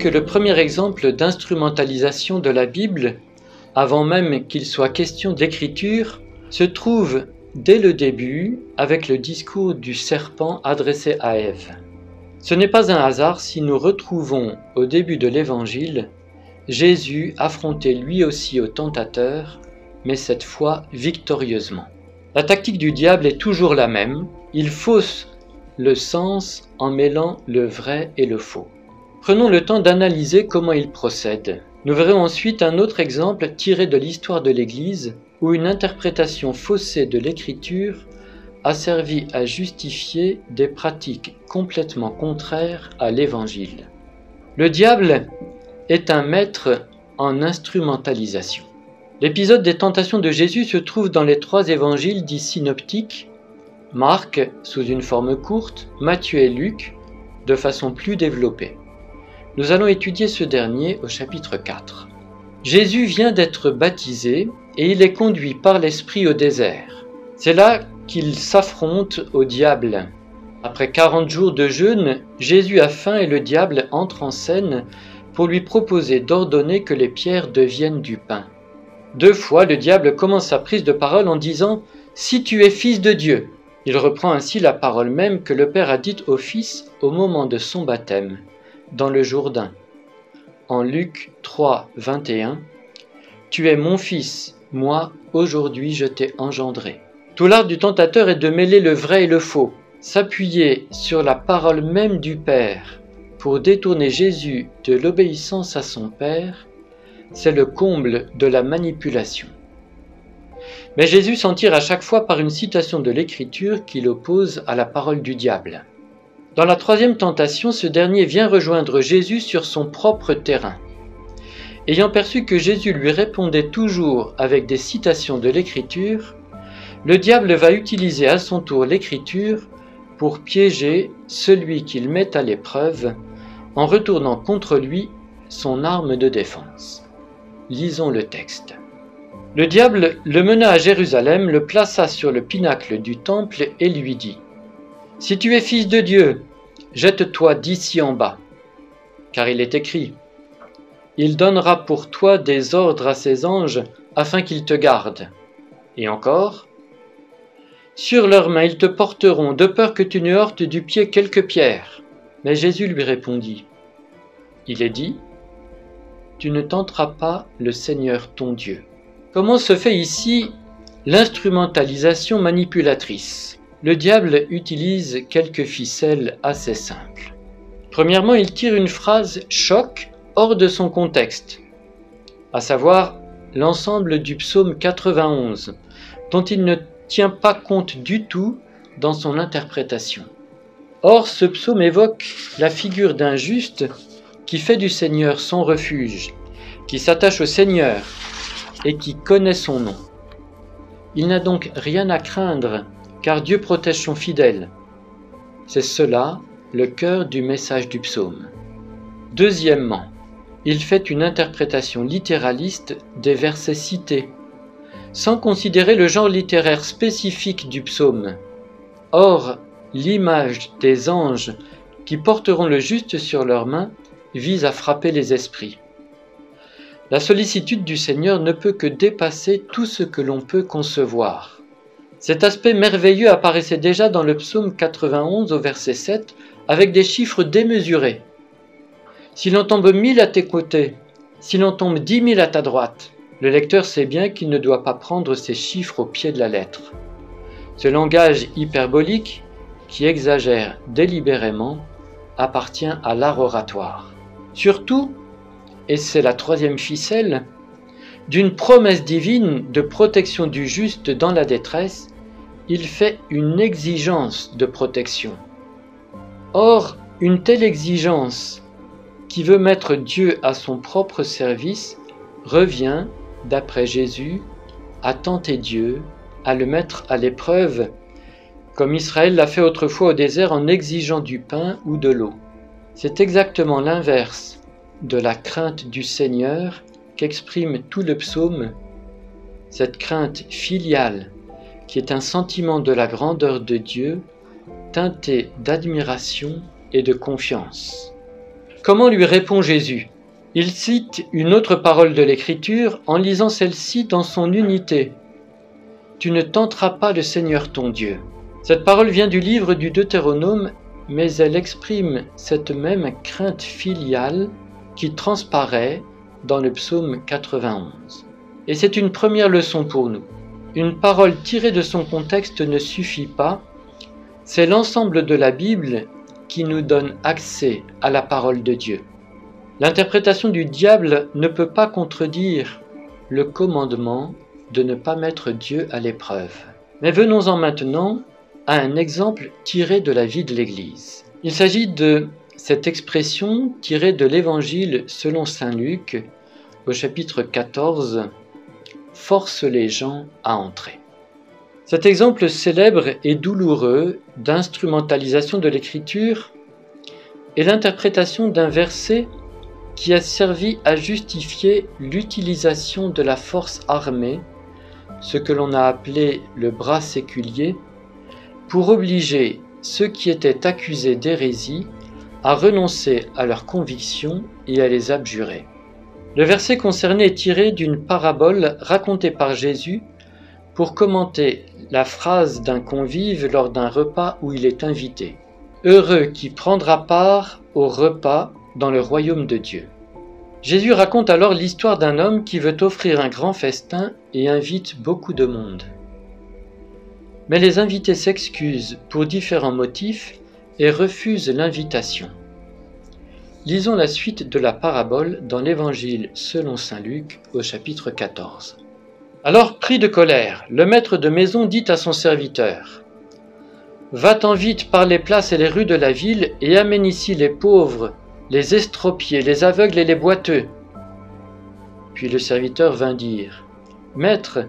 que le premier exemple d'instrumentalisation de la Bible, avant même qu'il soit question d'écriture, se trouve dès le début avec le discours du serpent adressé à Ève. Ce n'est pas un hasard si nous retrouvons au début de l'Évangile Jésus affronté lui aussi au tentateur, mais cette fois victorieusement. La tactique du diable est toujours la même, il fausse le sens en mêlant le vrai et le faux. Prenons le temps d'analyser comment il procède. Nous verrons ensuite un autre exemple tiré de l'histoire de l'Église, où une interprétation faussée de l'Écriture a servi à justifier des pratiques complètement contraires à l'Évangile. Le diable est un maître en instrumentalisation. L'épisode des tentations de Jésus se trouve dans les 3 évangiles dits synoptiques, Marc sous une forme courte, Matthieu et Luc de façon plus développée. Nous allons étudier ce dernier au chapitre 4. Jésus vient d'être baptisé et il est conduit par l'Esprit au désert. C'est là qu'il s'affronte au diable. Après 40 jours de jeûne, Jésus a faim et le diable entre en scène pour lui proposer d'ordonner que les pierres deviennent du pain. 2 fois, le diable commence sa prise de parole en disant « Si tu es fils de Dieu ». Il reprend ainsi la parole même que le Père a dite au Fils au moment de son baptême, dans le Jourdain. En Luc 3, 21, « Tu es mon Fils, moi, aujourd'hui je t'ai engendré ». Tout l'art du tentateur est de mêler le vrai et le faux, s'appuyer sur la parole même du Père pour détourner Jésus de l'obéissance à son Père, c'est le comble de la manipulation. Mais Jésus s'en tire à chaque fois par une citation de l'Écriture qui l'oppose à la parole du diable. Dans la 3e tentation, ce dernier vient rejoindre Jésus sur son propre terrain. Ayant perçu que Jésus lui répondait toujours avec des citations de l'Écriture, le diable va utiliser à son tour l'Écriture pour piéger celui qu'il met à l'épreuve en retournant contre lui son arme de défense. Lisons le texte. Le diable le mena à Jérusalem, le plaça sur le pinacle du temple et lui dit « Si tu es fils de Dieu, jette-toi d'ici en bas. Car il est écrit « Il donnera pour toi des ordres à ses anges afin qu'ils te gardent. » Et encore « Sur leurs mains ils te porteront, de peur que tu ne heurtes du pied quelque pierre. » Mais Jésus lui répondit « Il est dit, tu ne tenteras pas le Seigneur ton Dieu. » Comment se fait ici l'instrumentalisation manipulatrice? Le diable utilise quelques ficelles assez simples. Premièrement, il tire une phrase choc hors de son contexte, à savoir l'ensemble du psaume 91, dont il ne tient pas compte du tout dans son interprétation. Or, ce psaume évoque la figure d'un juste qui fait du Seigneur son refuge, qui s'attache au Seigneur et qui connaît son nom. Il n'a donc rien à craindre, car Dieu protège son fidèle. C'est cela le cœur du message du psaume. Deuxièmement, il fait une interprétation littéraliste des versets cités, sans considérer le genre littéraire spécifique du psaume. Or, l'image des anges qui porteront le juste sur leurs mains vise à frapper les esprits. La sollicitude du Seigneur ne peut que dépasser tout ce que l'on peut concevoir. Cet aspect merveilleux apparaissait déjà dans le psaume 91 au verset 7 avec des chiffres démesurés. S'il en tombe 1000 à tes côtés, s'il en tombe 10 000 à ta droite, le lecteur sait bien qu'il ne doit pas prendre ces chiffres au pied de la lettre. Ce langage hyperbolique, qui exagère délibérément, appartient à l'art oratoire. Surtout, et c'est la 3e ficelle, d'une promesse divine de protection du juste dans la détresse, il fait une exigence de protection. Or, une telle exigence, qui veut mettre Dieu à son propre service, revient, d'après Jésus, à tenter Dieu, à le mettre à l'épreuve, comme Israël l'a fait autrefois au désert en exigeant du pain ou de l'eau. C'est exactement l'inverse de la crainte du Seigneur qu'exprime tout le psaume, cette crainte filiale qui est un sentiment de la grandeur de Dieu, teinté d'admiration et de confiance. Comment lui répond Jésus? Il cite une autre parole de l'Écriture en lisant celle-ci dans son unité. « Tu ne tenteras pas le Seigneur ton Dieu ». Cette parole vient du livre du Deutéronome, mais elle exprime cette même crainte filiale qui transparaît dans le psaume 91. Et c'est une première leçon pour nous. Une parole tirée de son contexte ne suffit pas, c'est l'ensemble de la Bible qui nous donne accès à la parole de Dieu. L'interprétation du diable ne peut pas contredire le commandement de ne pas mettre Dieu à l'épreuve. Mais venons-en maintenant à un exemple tiré de la vie de l'Église. Il s'agit de cette expression tirée de l'Évangile selon saint Luc, au chapitre 14, « Force les gens à entrer ». Cet exemple célèbre et douloureux d'instrumentalisation de l'Écriture est l'interprétation d'un verset qui a servi à justifier l'utilisation de la force armée, ce que l'on a appelé le bras séculier, pour obliger ceux qui étaient accusés d'hérésie à renoncer à leurs convictions et à les abjurer. Le verset concerné est tiré d'une parabole racontée par Jésus pour commenter la phrase d'un convive lors d'un repas où il est invité. « Heureux qui prendra part au repas dans le royaume de Dieu ». Jésus raconte alors l'histoire d'un homme qui veut offrir un grand festin et invite beaucoup de monde. Mais les invités s'excusent pour différents motifs et refusent l'invitation. Lisons la suite de la parabole dans l'Évangile selon saint Luc au chapitre 14. Alors, pris de colère, le maître de maison dit à son serviteur : « Va-t'en vite par les places et les rues de la ville et amène ici les pauvres, les estropiés, les aveugles et les boiteux. » Puis le serviteur vint dire : « Maître,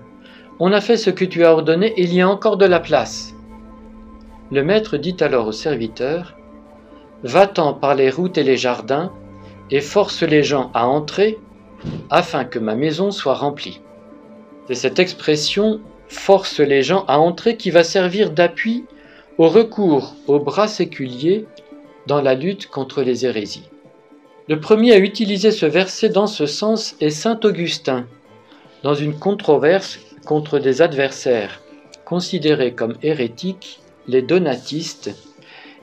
on a fait ce que tu as ordonné et il y a encore de la place. » Le maître dit alors au serviteur : « Va-t'en par les routes et les jardins et force les gens à entrer afin que ma maison soit remplie. » C'est cette expression « force les gens à entrer » qui va servir d'appui au recours au bras séculier dans la lutte contre les hérésies. Le premier à utiliser ce verset dans ce sens est saint Augustin, dans une controverse contre des adversaires considérés comme hérétiques, les donatistes,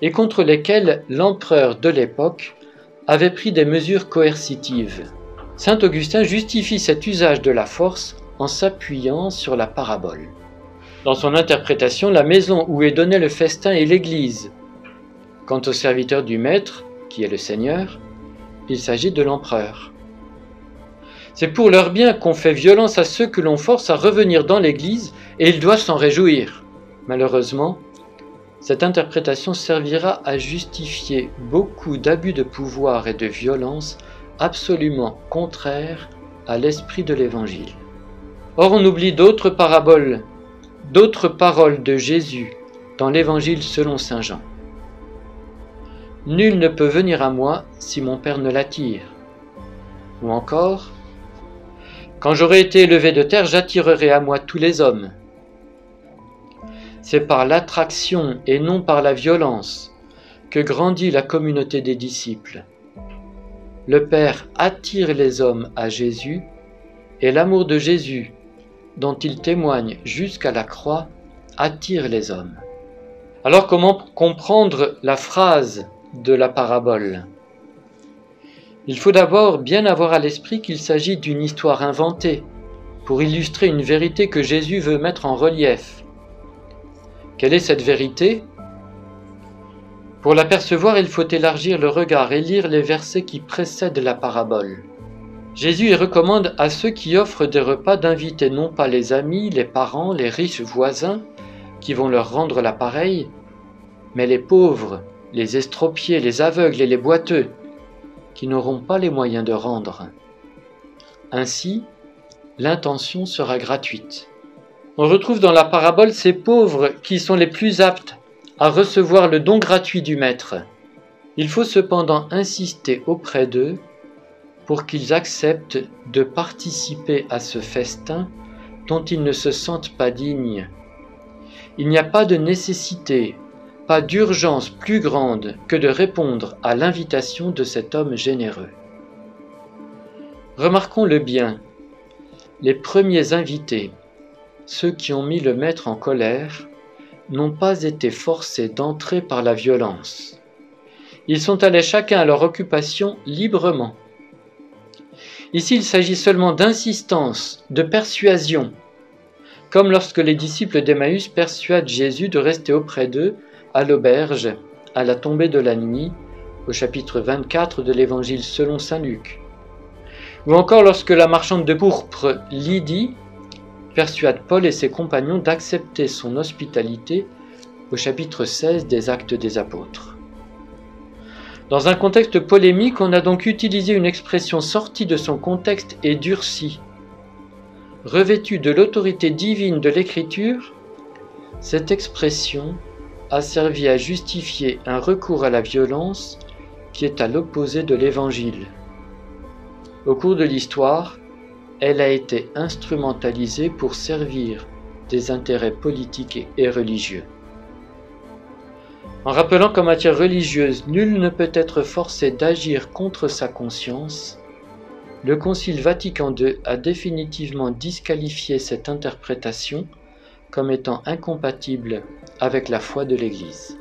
et contre lesquels l'empereur de l'époque avait pris des mesures coercitives. Saint Augustin justifie cet usage de la force en s'appuyant sur la parabole. Dans son interprétation, la maison où est donné le festin est l'Église. Quant aux serviteurs du Maître, qui est le Seigneur, il s'agit de l'empereur. C'est pour leur bien qu'on fait violence à ceux que l'on force à revenir dans l'Église et ils doivent s'en réjouir. Malheureusement, cette interprétation servira à justifier beaucoup d'abus de pouvoir et de violence absolument contraires à l'esprit de l'Évangile. Or, on oublie d'autres paroles de Jésus dans l'Évangile selon saint Jean. « Nul ne peut venir à moi si mon Père ne l'attire. » Ou encore, « Quand j'aurai été élevé de terre, j'attirerai à moi tous les hommes. » C'est par l'attraction et non par la violence que grandit la communauté des disciples. Le Père attire les hommes à Jésus et l'amour de Jésus, dont il témoigne jusqu'à la croix, attire les hommes. Alors comment comprendre la phrase de la parabole? Il faut d'abord bien avoir à l'esprit qu'il s'agit d'une histoire inventée pour illustrer une vérité que Jésus veut mettre en relief. Quelle est cette vérité? Pour l'apercevoir, il faut élargir le regard et lire les versets qui précèdent la parabole. Jésus y recommande à ceux qui offrent des repas d'inviter non pas les amis, les parents, les riches voisins qui vont leur rendre l'appareil, mais les pauvres, les estropiés, les aveugles et les boiteux qui n'auront pas les moyens de rendre. Ainsi, l'intention sera gratuite. On retrouve dans la parabole ces pauvres qui sont les plus aptes à recevoir le don gratuit du Maître. Il faut cependant insister auprès d'eux pour qu'ils acceptent de participer à ce festin dont ils ne se sentent pas dignes. Il n'y a pas de nécessité pas d'urgence plus grande que de répondre à l'invitation de cet homme généreux. Remarquons-le bien, les premiers invités, ceux qui ont mis le maître en colère, n'ont pas été forcés d'entrer par la violence. Ils sont allés chacun à leur occupation librement. Ici, il s'agit seulement d'insistance, de persuasion, comme lorsque les disciples d'Emmaüs persuadent Jésus de rester auprès d'eux à l'auberge, à la tombée de la nuit, au chapitre 24 de l'Évangile selon saint Luc. Ou encore lorsque la marchande de pourpre Lydie persuade Paul et ses compagnons d'accepter son hospitalité au chapitre 16 des Actes des Apôtres. Dans un contexte polémique, on a donc utilisé une expression sortie de son contexte et durcie. Revêtue de l'autorité divine de l'Écriture, cette expression a servi à justifier un recours à la violence qui est à l'opposé de l'Évangile. Au cours de l'histoire, elle a été instrumentalisée pour servir des intérêts politiques et religieux. En rappelant qu'en matière religieuse, nul ne peut être forcé d'agir contre sa conscience, le Concile Vatican II a définitivement disqualifié cette interprétation comme étant incompatible avec la foi de l'Église.